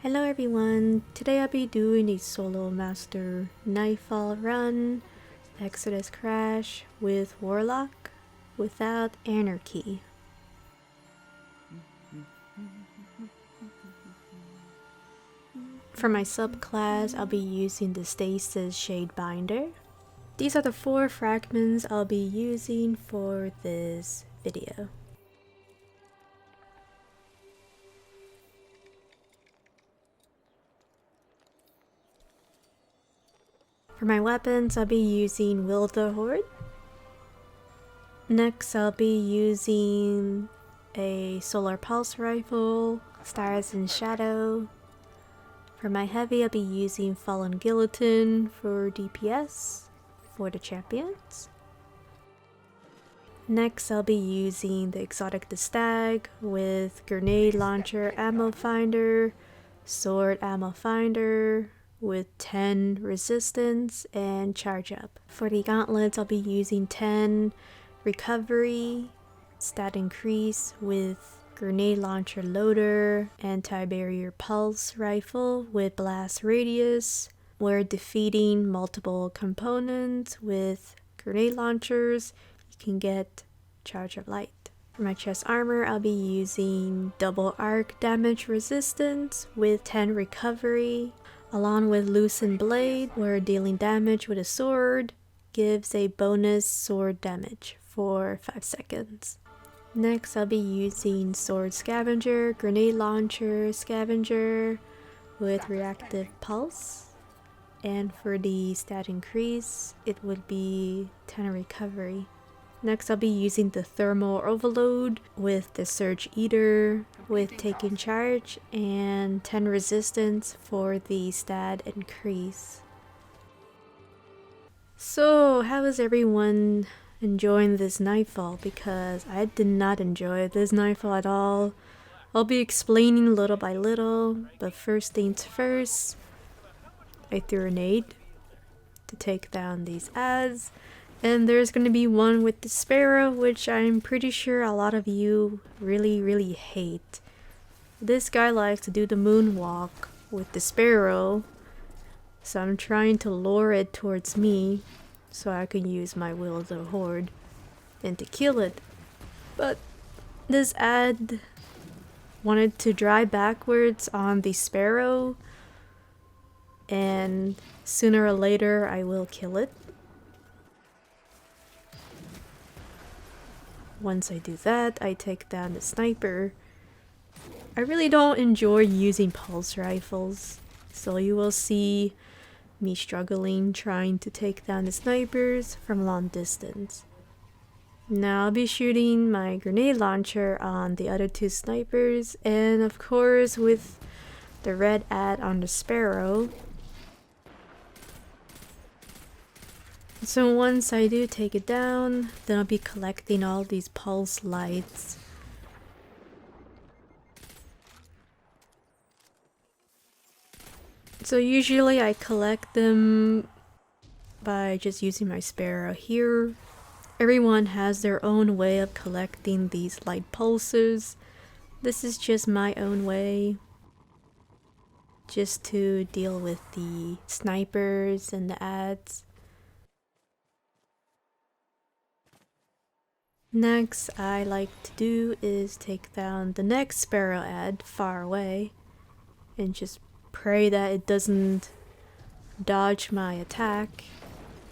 Hello everyone, today I'll be doing a solo Master Nightfall run, Exodus Crash with Warlock without Anarchy. For my subclass, I'll be using the Stasis Shade Binder. These are the 4 fragments I'll be using for this video. For my weapons, I'll be using Will the Horde. Next, I'll be using a Solar Pulse Rifle, Stars and Shadow. For my heavy, I'll be using Fallen Guillotine for DPS for the champions. Next, I'll be using the exotic the Stag with Grenade Launcher Ammo Finder, Sword Ammo Finder, with 10 resistance and charge up. For the gauntlets, I'll be using 10 recovery, stat increase with grenade launcher loader, anti-barrier pulse rifle with blast radius, where defeating multiple components with grenade launchers, you can get charge of light. For my chest armor, I'll be using double arc damage resistance with 10 recovery, along with Loosened Blade, where dealing damage with a sword gives a bonus sword damage for 5 seconds. Next, I'll be using Sword Scavenger, Grenade Launcher Scavenger with Reactive Pulse. And for the stat increase, it would be 10 recovery. Next, I'll be using the Thermal Overload with the Surge Eater with taking charge and 10 resistance for the stat increase. So, how is everyone enjoying this Nightfall? Because I did not enjoy this Nightfall at all. I'll be explaining little by little, but first things first, I threw a nade to take down these ads. And there's going to be one with the Sparrow, which I'm pretty sure a lot of you really hate. This guy likes to do the moonwalk with the Sparrow, so I'm trying to lure it towards me so I can use my Will of the Horde and to kill it. But this ad wanted to drive backwards on the Sparrow, and sooner or later I will kill it. Once I do that, I take down the sniper. I really don't enjoy using pulse rifles, so you will see me struggling trying to take down the snipers from long distance. Now I'll be shooting my grenade launcher on the other 2 snipers, and of course with the red ad on the Sparrow. So once I do take it down, then I'll be collecting all these pulse lights. So usually I collect them by just using my Sparrow here. Everyone has their own way of collecting these light pulses. This is just my own way, just to deal with the snipers and the ads. Next, I like to do is take down the next Sparrow ad far away and just pray that it doesn't dodge my attack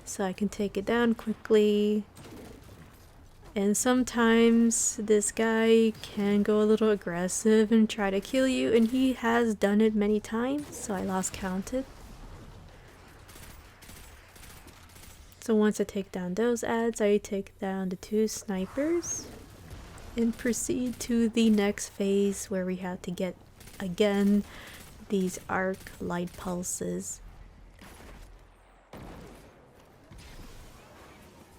so I can take it down quickly. And sometimes this guy can go a little aggressive and try to kill you, and he has done it many times, so I lost count. So once I take down those ads, I take down the 2 snipers and proceed to the next phase where we have to get, again, these arc light pulses.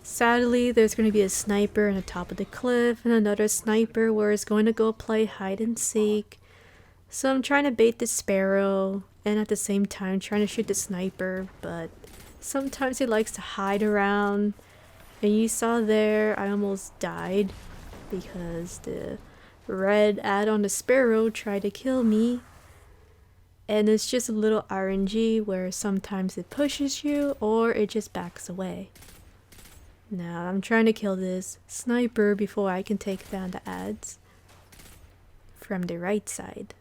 Sadly, there's going to be a sniper on the top of the cliff and another sniper where it's going to go play hide and seek. So I'm trying to bait the Sparrow and at the same time trying to shoot the sniper, but sometimes he likes to hide around, and you saw there I almost died because the red ad on the Sparrow tried to kill me. And it's just a little RNG where sometimes it pushes you or it just backs away. Now I'm trying to kill this sniper before I can take down the ads from the right side.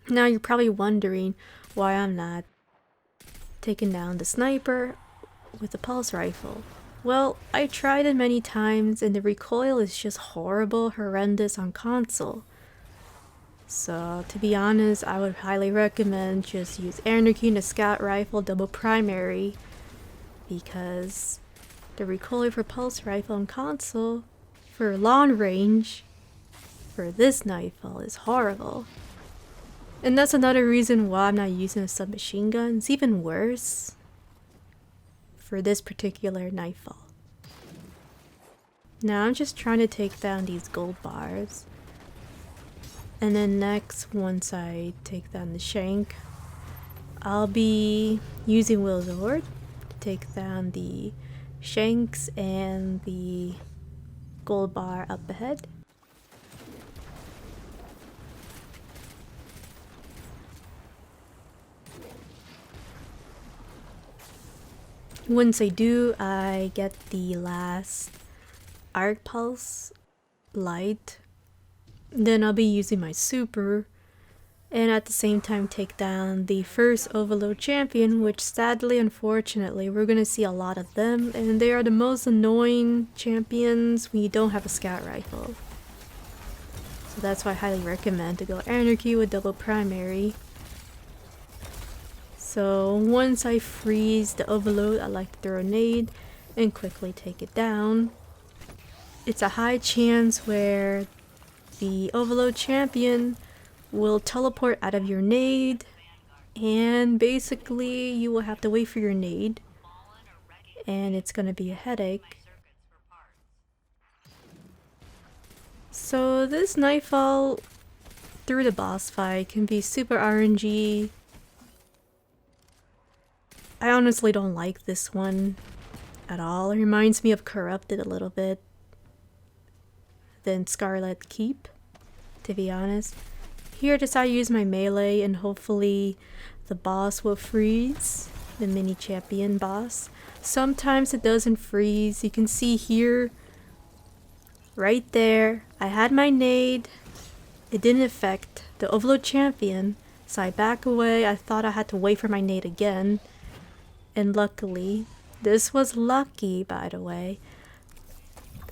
Now you're probably wondering why I'm not taking down the sniper with the pulse rifle. Well, I tried it many times and the recoil is just horrible, horrendous on console. So to be honest, I would highly recommend just use Anarchy and a scout rifle double primary, because the recoil for pulse rifle on console for long range for this nightfall is horrible. And that's another reason why I'm not using a submachine gun. It's even worse for this particular nightfall. Now I'm just trying to take down these gold bars. And then next, once I take down the shank, I'll be using Will's Sword to take down the shanks and the gold bar up ahead. Once I do, I get the last arc pulse light. Then I'll be using my super and at the same time take down the first overload champion, which sadly, unfortunately, we're gonna see a lot of them, and they are the most annoying champions when you don't have a scout rifle. So that's why I highly recommend to go Anarchy with double primary. So once I freeze the overload, I like to throw a nade and quickly take it down. It's a high chance where the overload champion will teleport out of your nade, and basically you will have to wait for your nade, and it's gonna be a headache. So this nightfall through the boss fight can be super RNG. I honestly don't like this one at all. It reminds me of Corrupted a little bit than Scarlet Keep, to be honest. Here I decide to use my melee and hopefully the boss will freeze, the mini champion boss. Sometimes it doesn't freeze. You can see here, right there, I had my nade. It didn't affect the overload champion, so I back away. I thought I had to wait for my nade again. And luckily, this was lucky by the way,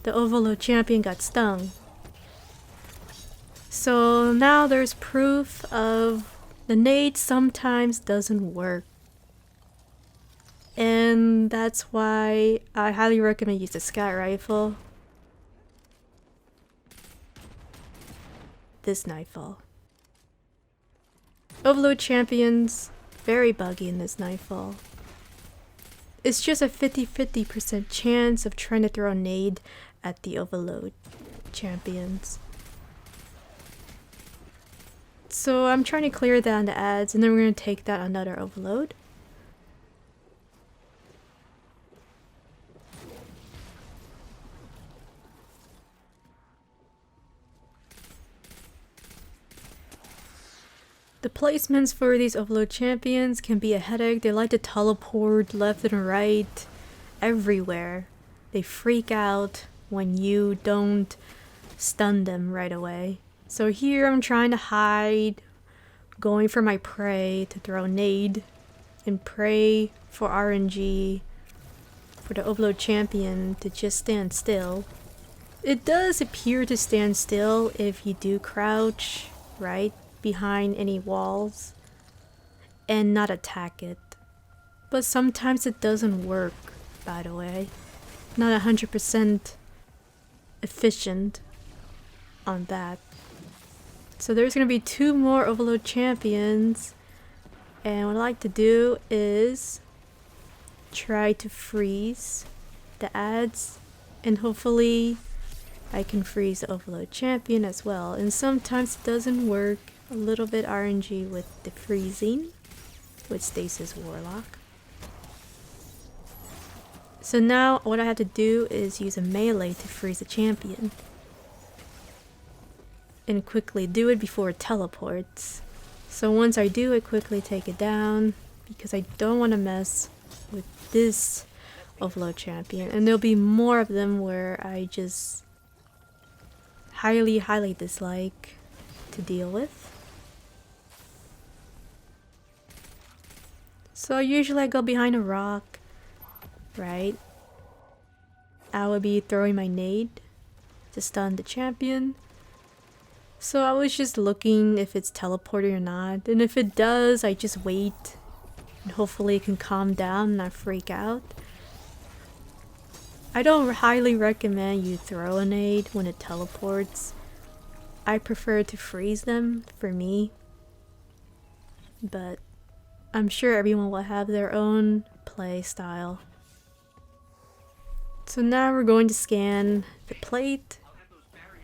the overload champion got stung. So now there's proof of the nade sometimes doesn't work. And that's why I highly recommend use the scout rifle this nightfall. Overload champions, very buggy in this nightfall. It's just a 50-50% chance of trying to throw a nade at the overload champions. So I'm trying to clear down the ads, and then we're going to take down another overload. The placements for these overload champions can be a headache. They like to teleport left and right, everywhere. They freak out when you don't stun them right away. So here I'm trying to hide, going for my prey to throw nade, and pray for RNG for the overload champion to just stand still. It does appear to stand still if you do crouch, right, behind any walls and not attack it. But sometimes it doesn't work, by the way. Not 100% efficient on that. So there's going to be 2 more overload champions, and what I like to do is try to freeze the ads, and hopefully I can freeze the overload champion as well. And sometimes it doesn't work. A little bit RNG with the freezing with Stasis Warlock. So now what I have to do is use a melee to freeze the champion. And quickly do it before it teleports. So once I do, I quickly take it down because I don't want to mess with this overload champion. And there'll be more of them where I just highly dislike to deal with. So usually I go behind a rock, right? I will be throwing my nade to stun the champion. So I was just looking if it's teleporting or not, and if it does, I just wait and hopefully it can calm down and not freak out. I don't highly recommend you throw a nade when it teleports. I prefer to freeze them for me, but I'm sure everyone will have their own play style. So now we're going to scan the plate,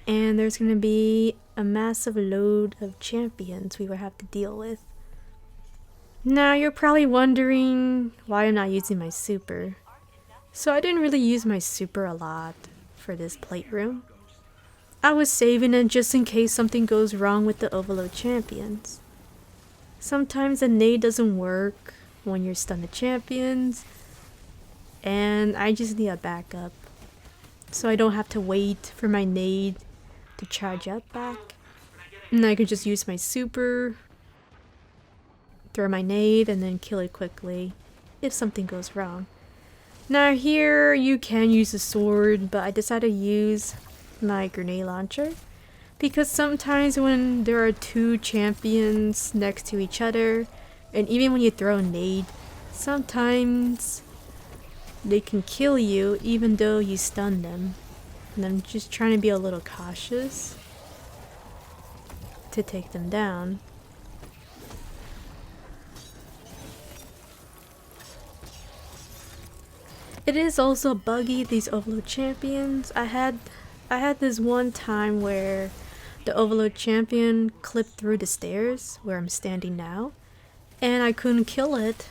and there's going to be a massive load of champions we will have to deal with. Now you're probably wondering why I'm not using my super. So I didn't really use my super a lot for this plate room. I was saving it just in case something goes wrong with the overload champions. Sometimes a nade doesn't work when you're stunned the champions, and I just need a backup so I don't have to wait for my nade to charge up back. And I can just use my super, throw my nade, and then kill it quickly if something goes wrong. Now here you can use a sword, but I decided to use my grenade launcher because sometimes when there are two champions next to each other, and even when you throw a nade, sometimes they can kill you even though you stun them. And I'm just trying to be a little cautious to take them down. It is also buggy, these overload champions. I had this one time where the overload champion clipped through the stairs where I'm standing now, and I couldn't kill it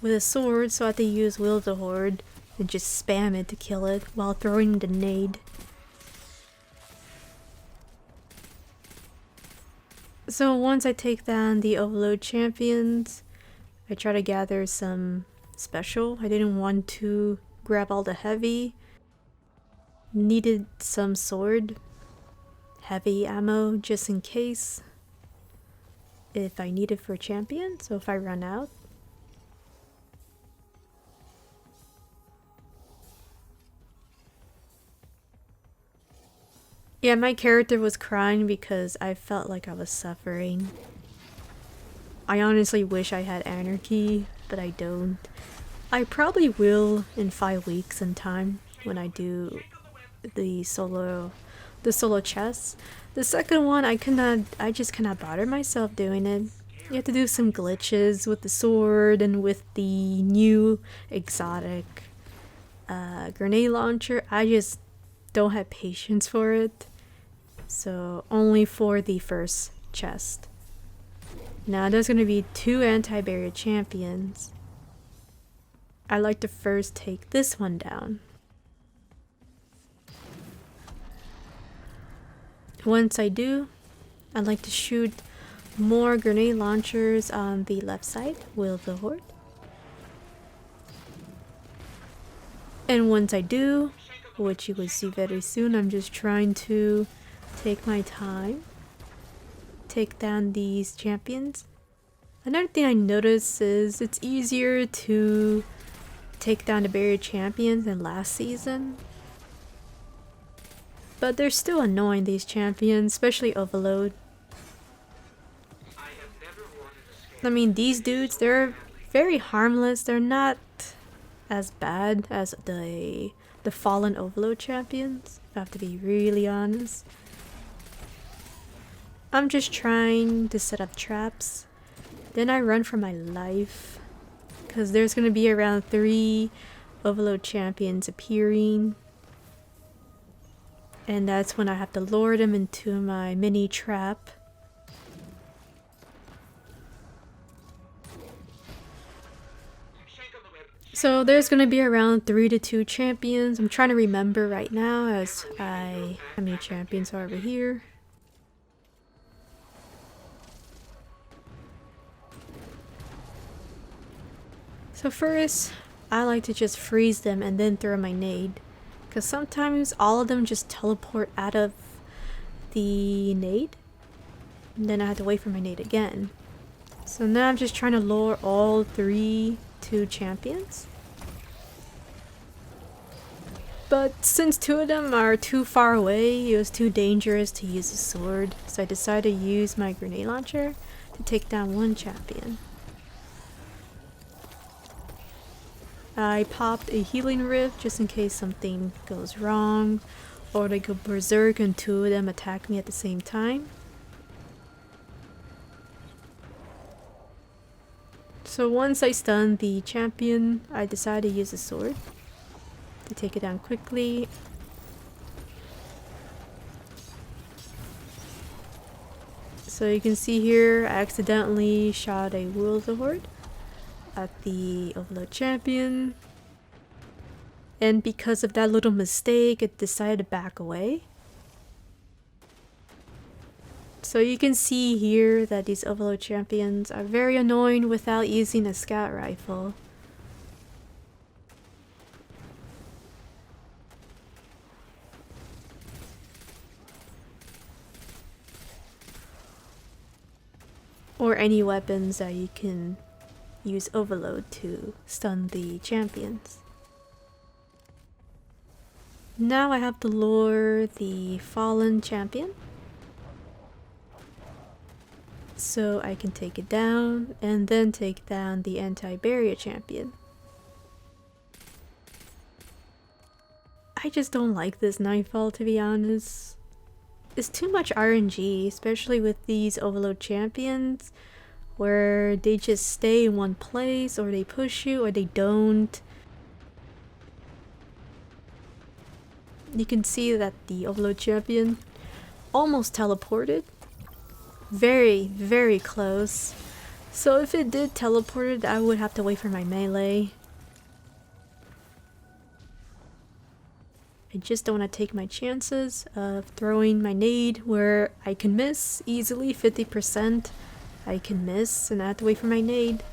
with a sword, so I had to use Will of the Horde and just spam it to kill it while throwing the nade. So once I take down the overload champions, I try to gather some special. I didn't want to grab all the heavy. Needed some sword, heavy ammo just in case if I need it for champion, so if I run out. Yeah, my character was crying because I felt like I was suffering. I honestly wish I had Anarchy, but I don't. I probably will in 5 weeks in time when I do the solo chess. The second one I just cannot bother myself doing it. You have to do some glitches with the sword and with the new exotic grenade launcher. I just don't have patience for it. So only for the first chest. Now there's going to be 2 anti-barrier champions. I'd like to first take this one down. Once I do, I'd like to shoot more grenade launchers on the left side, Will of the Horde. And once I do, which you will see very soon, I'm just trying to take my time, take down these champions. Another thing I noticed is it's easier to take down the barrier champions than last season. But they're still annoying, these champions, especially Overload. I mean, these dudes, they're very harmless. They're not as bad as the fallen Overload champions, if I have to be really honest. I'm just trying to set up traps. Then I run for my life, because there's going to be around 3 Overload champions appearing. And that's when I have to lure them into my mini trap. So there's going to be around 3 to 2 champions. I'm trying to remember right now as how many champions are over here. So first, I like to just freeze them and then throw my nade. Because sometimes all of them just teleport out of the nade. And then I have to wait for my nade again. So now I'm just trying to lure all 3 to champions. But since 2 of them are too far away, it was too dangerous to use a sword. So I decided to use my grenade launcher to take down 1 champion. I popped a healing rift just in case something goes wrong, or they go berserk and 2 of them attack me at the same time. So once I stunned the champion, I decided to use a sword to take it down quickly. So you can see here, I accidentally shot a Will-o-the-Horde at the Overload champion, and because of that little mistake, it decided to back away. So you can see here that these Overload champions are very annoying without using a scout rifle. Or any weapons that you can use overload to stun the champions. Now I have to lure the fallen champion, so I can take it down and then take down the anti-barrier champion. I just don't like this Nightfall, to be honest. It's too much RNG, especially with these overload champions, where they just stay in one place, or they push you, or they don't. You can see that the overload champion almost teleported. Very, very close. So if it did teleport, I would have to wait for my melee. I just don't want to take my chances of throwing my nade where I can miss easily, 50%. I can miss and I have to wait for my nade.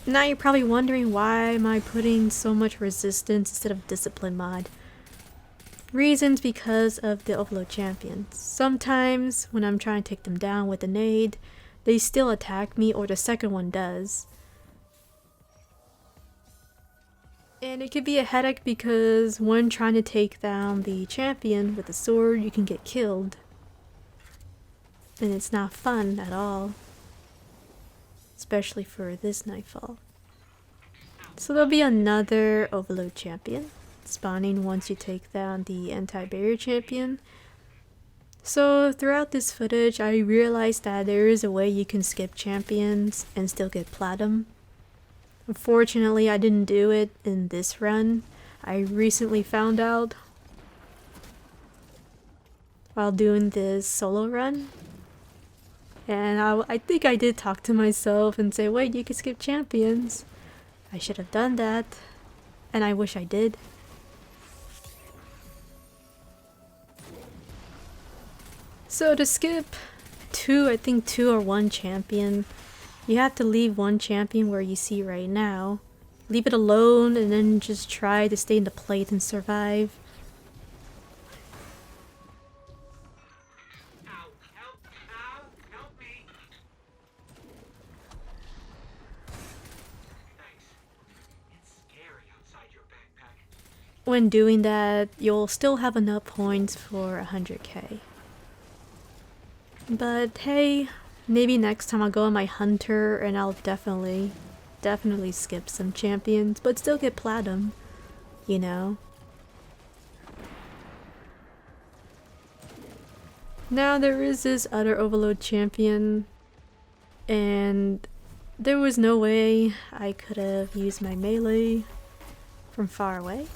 Now you're probably wondering, why am I putting so much resistance instead of discipline mod? Reasons: because of the overload champions. Sometimes when I'm trying to take them down with a nade, they still attack me, or the second one does. And it could be a headache because when trying to take down the champion with a sword, you can get killed. And it's not fun at all. Especially for this Nightfall. So there'll be another overload champion spawning once you take down the anti-barrier champion. So throughout this footage, I realized that there is a way you can skip champions and still get platinum. Unfortunately, I didn't do it in this run. I recently found out while doing this solo run. And I think I did talk to myself and say, wait, you can skip champions. I should have done that. And I wish I did. So to skip I think two or one champion, you have to leave one champion where you see right now. Leave it alone and then just try to stay in the plate and survive. When doing that, you'll still have enough points for 100k. But hey, maybe next time I'll go on my hunter and I'll definitely skip some champions, but still get platinum, you know? Now there is this other overload champion, and there was no way I could have used my melee from far away.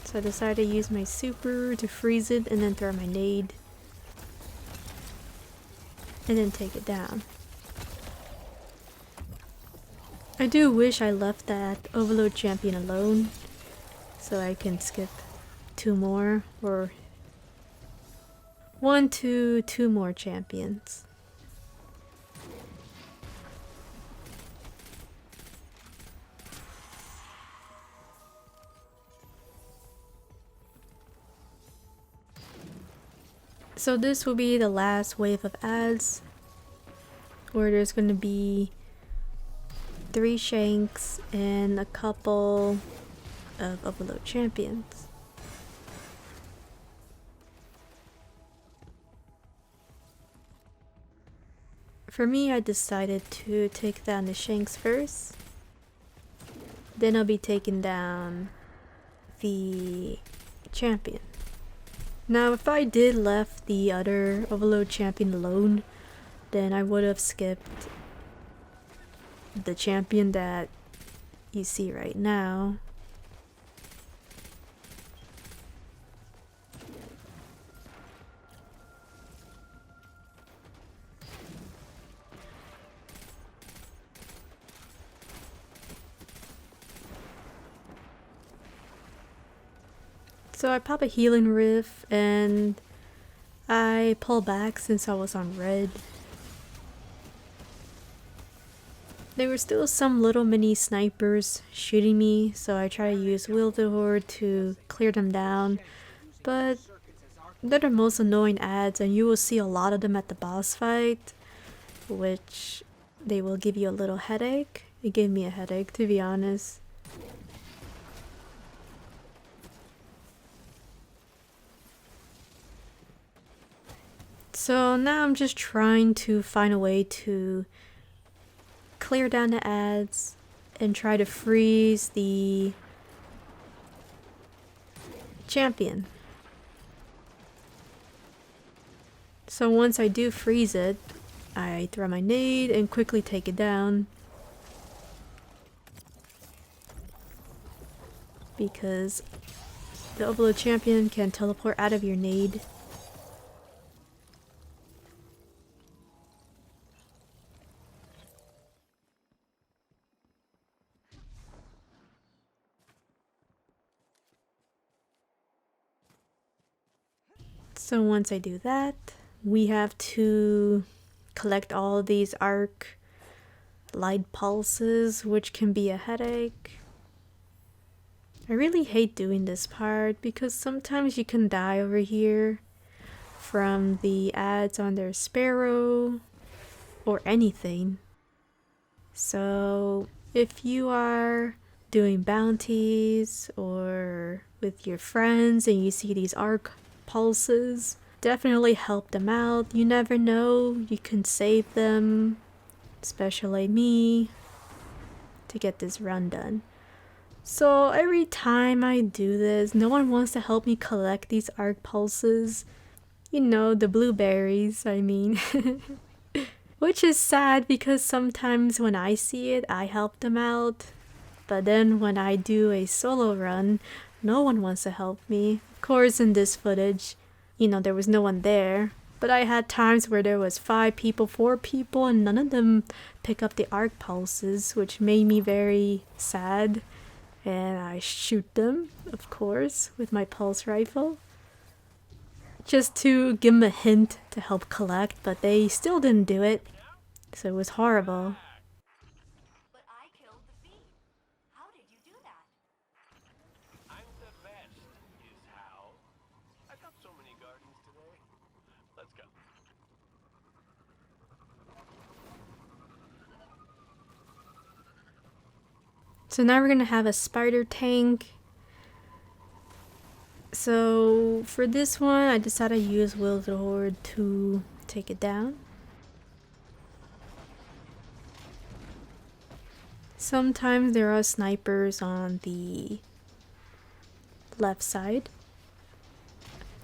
So I decided to use my super to freeze it and then throw my nade. And then take it down. I do wish I left that overload champion alone so I can skip two more, or 1 to 2 more champions. So this will be the last wave of ads, where there's going to be 3 shanks and a couple of Overload champions. For me, I decided to take down the shanks first. Then I'll be taking down the champion. Now if I did left the other Overload champion alone, then I would have skipped the champion that you see right now. So I pop a healing riff and I pull back since I was on red. There were still some little mini snipers shooting me, so I try to use Will the Horde to clear them down. But they're the most annoying ads, and you will see a lot of them at the boss fight, which they will give you a little headache. It gave me a headache, to be honest. So now I'm just trying to find a way to clear down the ads and try to freeze the champion. So once I do freeze it, I throw my nade and quickly take it down. Because the Overload champion can teleport out of your nade. So once I do that, we have to collect all these arc light pulses, which can be a headache. I really hate doing this part because sometimes you can die over here from the ads on their sparrow or anything. So if you are doing bounties or with your friends and you see these arc pulses, definitely help them out. You never know, you can save them, especially me, to get this run done. So every time I do this, no one wants to help me collect these arc pulses. You know, the blueberries, I mean. Which is sad because sometimes when I see it, I help them out. But then when I do a solo run, no one wants to help me. Of course, in this footage, you know, there was no one there. But I had times where there was 5 people, 4 people, and none of them pick up the arc pulses, which made me very sad. And I shoot them, of course, with my pulse rifle. Just to give them a hint to help collect, but they still didn't do it. So it was horrible. So now we're gonna have a spider tank. So for this one, I decided to use Will the Horde to take it down. Sometimes there are snipers on the left side.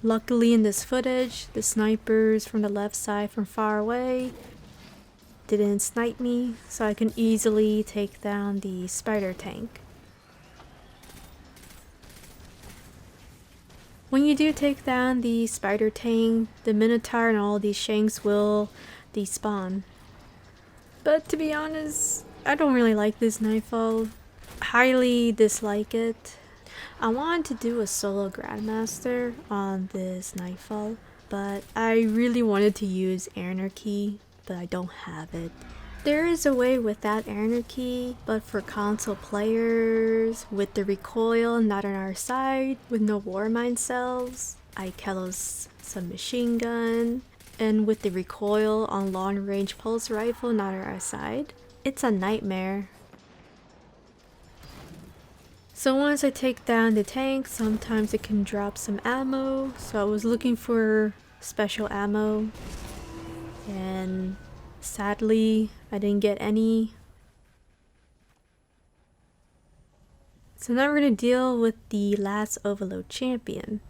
Luckily in this footage, the snipers from the left side from far away didn't snipe me, so I can easily take down the spider tank. When you do take down the spider tank, the minotaur and all these shanks will despawn. But to be honest, I don't really like this Nightfall. Highly dislike it. I wanted to do a solo grandmaster on this Nightfall, but I really wanted to use Anarchy, but I don't have it. There is a way without Anarchy, but for console players, with the recoil not on our side, with no warmind cells, I Kelos submachine gun, and with the recoil on long range pulse rifle not on our side, it's a nightmare. So once I take down the tank, sometimes it can drop some ammo, so I was looking for special ammo, and sadly I didn't get any. So now we're going to deal with the last Overload champion.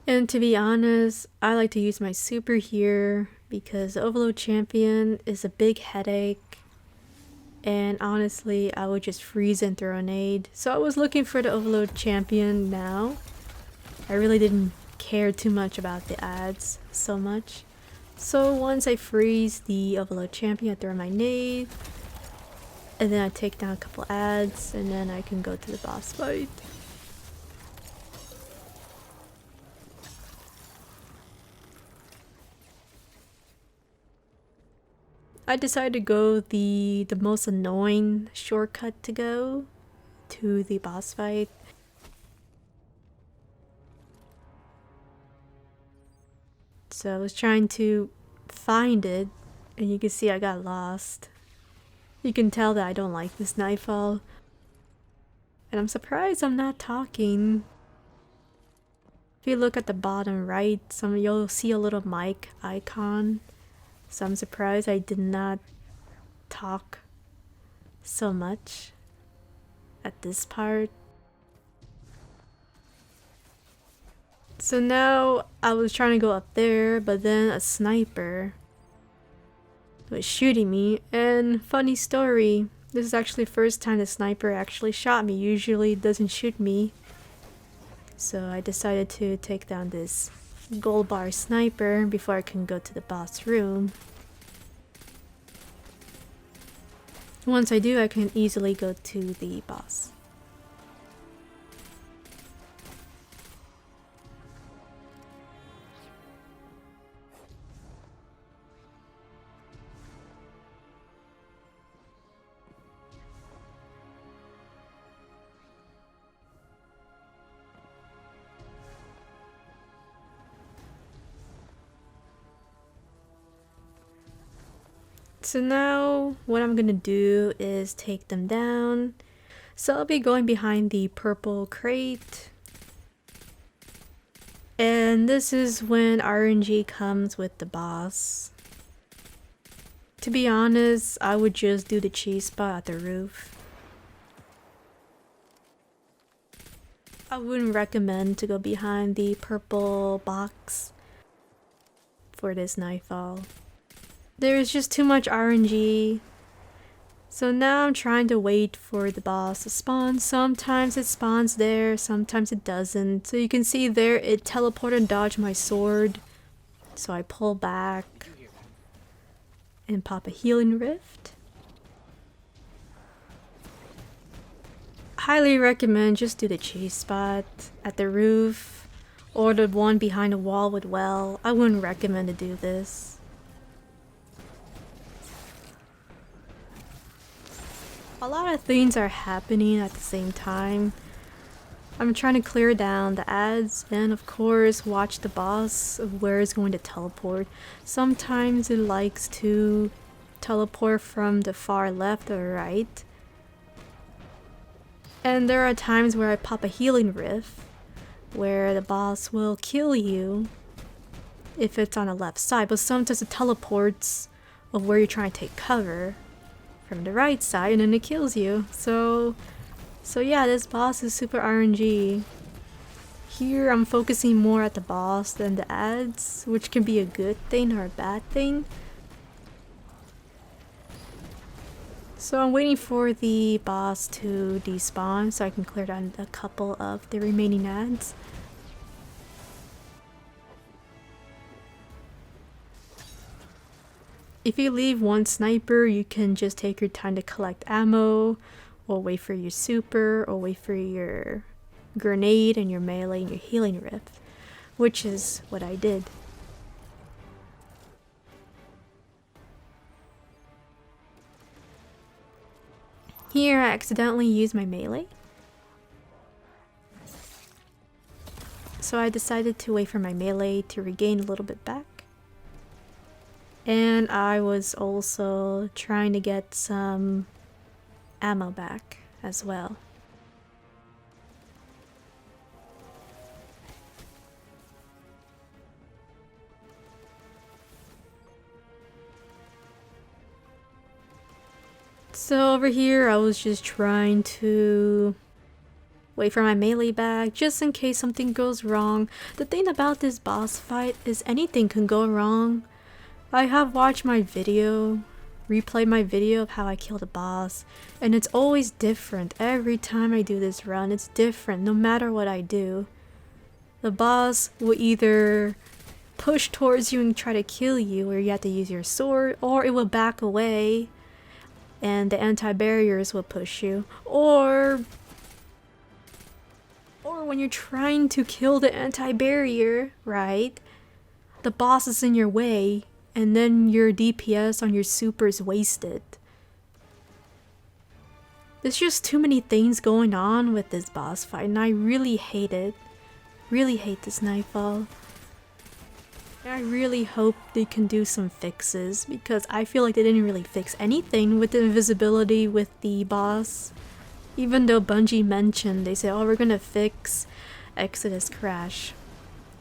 And to be honest, I like to use my super here because the Overload champion is a big headache. And honestly, I would just freeze and throw a nade. So I was looking for the Overload champion now. I really didn't care too much about the ads so much. So once I freeze the Overload champion, I throw my nade. And then I take down a couple ads, and then I can go to the boss fight. I decided to go the most annoying shortcut to go to the boss fight. So I was trying to find it, and you can see I got lost. You can tell that I don't like this Nightfall. And I'm surprised I'm not talking. If you look at the bottom right, you'll see a little mic icon. So I'm surprised I did not talk so much at this part. So now I was trying to go up there, but then a sniper was shooting me. And funny story, this is actually the first time the sniper actually shot me. Usually it doesn't shoot me. So I decided to take down this gold bar sniper before I can go to the boss room. Once I do, I can easily go to the boss. So now what I'm gonna do is take them down. So I'll be going behind the purple crate. And this is when RNG comes with the boss. To be honest, I would just do the cheese spot at the roof. I wouldn't recommend to go behind the purple box for this Nightfall. There's just too much RNG. So now I'm trying to wait for the boss to spawn. Sometimes it spawns there, sometimes it doesn't. So you can see there it teleported and dodged my sword. So I pull back and pop a healing rift. Highly recommend just do the chase spot at the roof or the one behind the wall with well. I wouldn't recommend to do this. A lot of things are happening at the same time. I'm trying to clear down the ads and of course watch the boss of where it's going to teleport. Sometimes it likes to teleport from the far left or right. And there are times where I pop a healing rift where the boss will kill you if it's on the left side, but sometimes it teleports of where you're trying to take cover from the right side and then it kills you. So yeah, this boss is super RNG. Here I'm focusing more at the boss than the ads, which can be a good thing or a bad thing. So I'm waiting for the boss to despawn so I can clear down a couple of the remaining ads. If you leave one sniper, you can just take your time to collect ammo, or wait for your super, or wait for your grenade and your melee and your healing rift, which is what I did. here I accidentally used my melee. So I decided to wait for my melee to regain a little bit back. And I was also trying to get some ammo back as well. So over here I was just trying to wait for my melee back just in case something goes wrong. The thing about this boss fight is anything can go wrong. I have watched my video, replayed my video of how I killed a boss, and it's always different. Every time I do this run, it's different no matter what I do. The boss will either push towards you and try to kill you, or you have to use your sword, or it will back away and the anti-barriers will push you, or when you're trying to kill the anti-barrier, right? The boss is in your way, and then your DPS on your super is wasted. There's just too many things going on with this boss fight, and I really hate it. Really hate this Nightfall. I really hope they can do some fixes, because I feel like they didn't really fix anything with the invisibility with the boss. Even though Bungie mentioned, they said, oh, we're gonna fix Exodus Crash.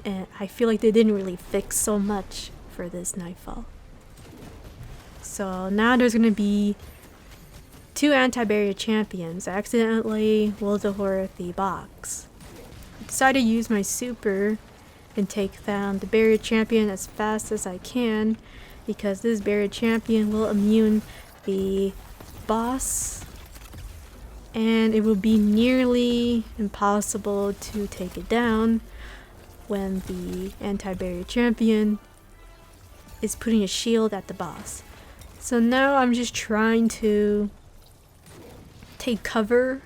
And I feel like they didn't really fix so much for this Nightfall. So now there's gonna be 2 anti-barrier champions. I accidentally Wildahor the box. I decided to use my super and take down the barrier champion as fast as I can, because this barrier champion will immune the boss and it will be nearly impossible to take it down when the anti-barrier champion is putting a shield at the boss. So now I'm just trying to take cover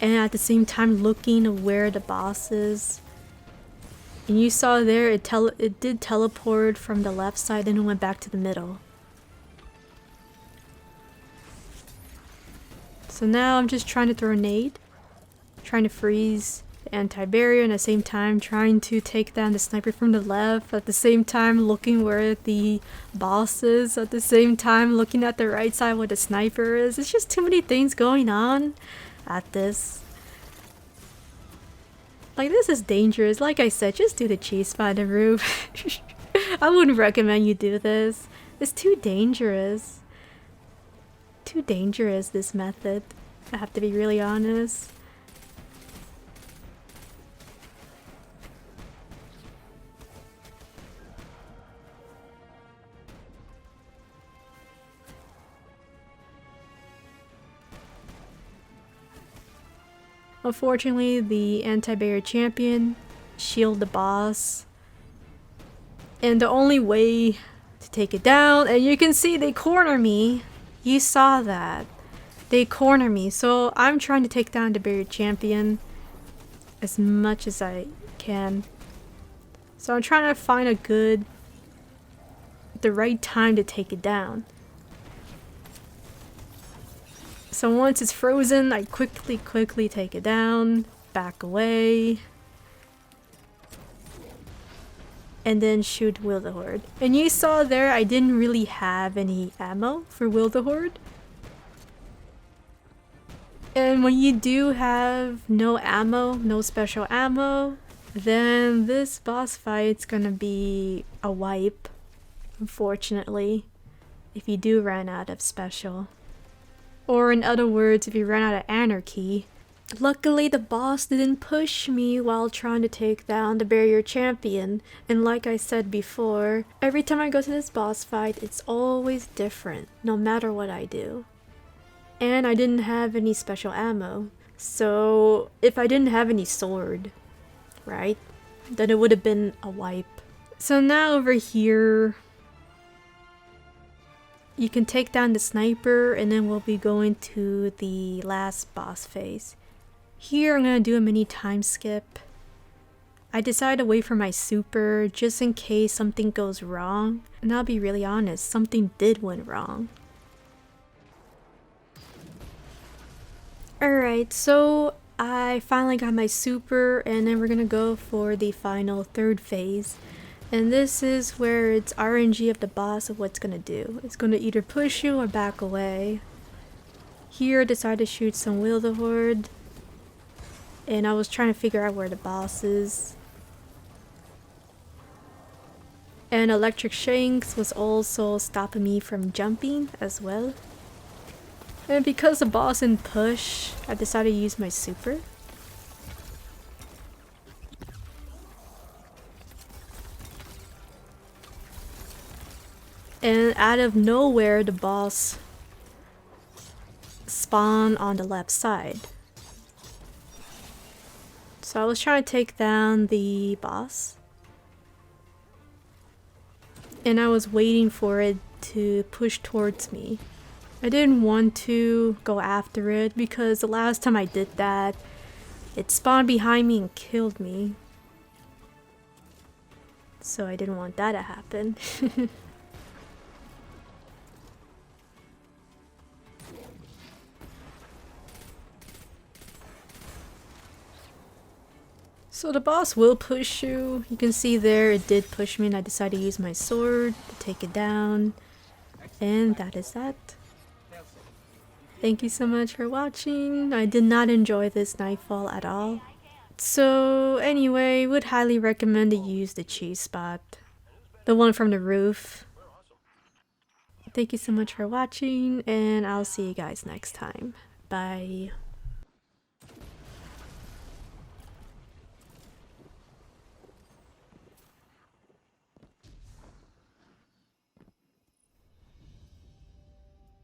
and at the same time looking at where the boss is. And you saw there it did teleport from the left side and it went back to the middle. So now I'm just trying to throw a nade, trying to freeze the anti-barrier, and at the same time trying to take down the sniper from the left, at the same time looking where the boss is, at the same time looking at the right side where the sniper is. It's just too many things going on at this. Like, this is dangerous. Like I said, just do the cheese by the roof. I wouldn't recommend you do this. It's too dangerous. Too dangerous, this method. I have to be really honest. Unfortunately, the anti-barrier champion shielded the boss. And the only way to take it down, and you can see they corner me. You saw that. They corner me. So I'm trying to take down the barrier champion as much as I can. So I'm trying to find the right time to take it down. So once it's frozen, I quickly take it down, back away, and then shoot Wildahor. And you saw there I didn't really have any ammo for Wildahor. And when you do have no ammo, no special ammo, then this boss fight's gonna be a wipe, unfortunately, if you do run out of special. Or in other words, if you run out of Anarchy. Luckily, the boss didn't push me while trying to take down the barrier champion. And like I said before, every time I go to this boss fight, it's always different, no matter what I do. And I didn't have any special ammo. So if I didn't have any sword, right, then it would have been a wipe. So now over here, you can take down the sniper, and then we'll be going to the last boss phase. Here I'm gonna do a mini time skip. I decided to wait for my super just in case something goes wrong. And I'll be really honest, something did went wrong. Alright, so I finally got my super, and then we're gonna go for the final third phase. And this is where it's RNG of the boss of what's gonna do. It's gonna either push you or back away. Here I decided to shoot some Will the Horde. And I was trying to figure out where the boss is. And Electric Shanks was also stopping me from jumping as well. And because the boss didn't push, I decided to use my super. And out of nowhere, the boss spawned on the left side. So I was trying to take down the boss. And I was waiting for it to push towards me. I didn't want to go after it because the last time I did that, it spawned behind me and killed me. So I didn't want that to happen. So the boss will push you. You can see there it did push me and I decided to use my sword to take it down. And that is that. Thank you so much for watching. I did not enjoy this Nightfall at all. So anyway, would highly recommend to use the cheese spot. The one from the roof. Thank you so much for watching and I'll see you guys next time. Bye.